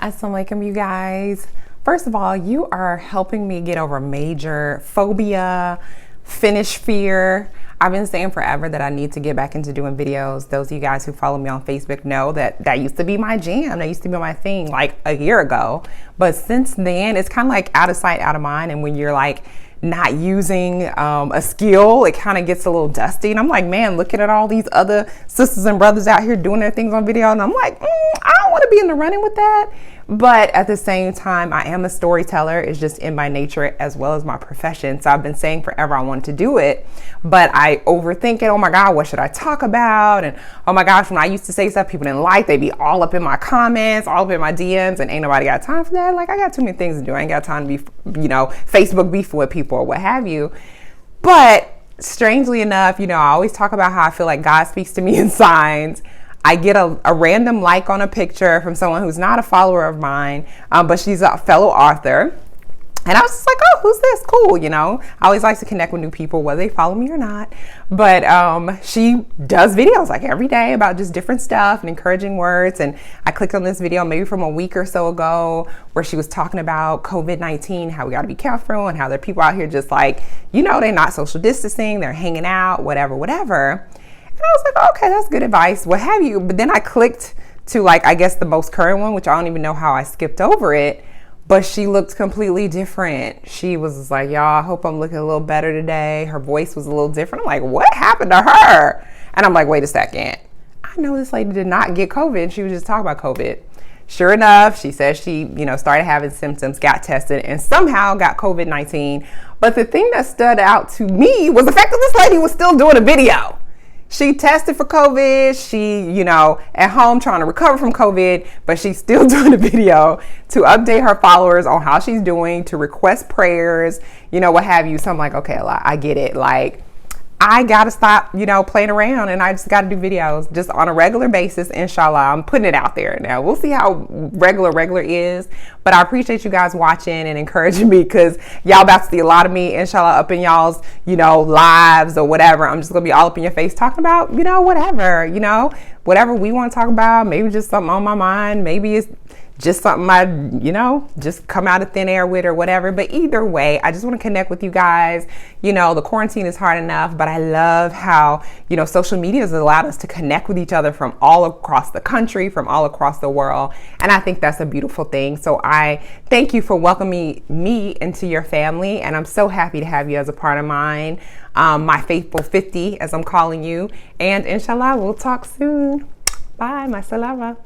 Assalamu alaikum, you guys. First of all, you are helping me get over major phobia, finish fear. I've been saying forever that I need to get back into doing videos. Those of you guys who follow me on Facebook know that used to be my jam. That used to be my thing like a year ago. But since then, it's kind of like out of sight, out of mind. And when you're like not using a skill, it kind of gets a little dusty. And I'm like, man, looking at all these other sisters and brothers out here doing their things on video. And I'm like, I don't want to be in the running with that. But at the same time, I am a storyteller. It's just in my nature as well as my profession. So I've been saying forever I wanted to do it, but I overthink it. Oh my God, what should I talk about? And oh my gosh, when I used to say stuff people didn't like, they'd be all up in my comments, all up in my DMs, and ain't nobody got time for that. Like, I got too many things to do. I ain't got time to be, Facebook beefing with people or what have you. But strangely enough, I always talk about how I feel like God speaks to me in signs. I get a random like on a picture from someone who's not a follower of mine, but she's a fellow author. And I was just like, oh, who's this? Cool, I always like to connect with new people, whether they follow me or not. But she does videos like every day about just different stuff and encouraging words. And I clicked on this video maybe from a week or so ago where she was talking about COVID-19, how we got to be careful and how there are people out here just like, they're not social distancing, they're hanging out, whatever. And I was like, okay, that's good advice, what have you. But then I clicked to I guess the most current one, which I don't even know how I skipped over it, but she looked completely different. She was like, y'all, I hope I'm looking a little better today. Her voice was a little different. I'm like, what happened to her? And I'm like, wait a second. I know this lady did not get COVID. She was just talking about COVID. Sure enough, she said she, started having symptoms, got tested, and somehow got COVID-19. But the thing that stood out to me was the fact that this lady was still doing a video. She tested for COVID, she, at home trying to recover from COVID, but she's still doing a video to update her followers on how she's doing, to request prayers, what have you. So I'm like, okay, I get it. I got to stop, playing around, and I just got to do videos just on a regular basis. Inshallah, I'm putting it out there now. We'll see how regular is, but I appreciate you guys watching and encouraging me, because y'all about to see a lot of me, inshallah, up in y'all's, lives or whatever. I'm just going to be all up in your face talking about, whatever we want to talk about. Maybe just something on my mind. Maybe it's just something I, just come out of thin air with or whatever. But either way, I just want to connect with you guys. The quarantine is hard enough, but I love how, social media has allowed us to connect with each other from all across the country, from all across the world. And I think that's a beautiful thing. So I thank you for welcoming me into your family. And I'm so happy to have you as a part of mine. My faithful 50, as I'm calling you. And inshallah, we'll talk soon. Bye, my salama.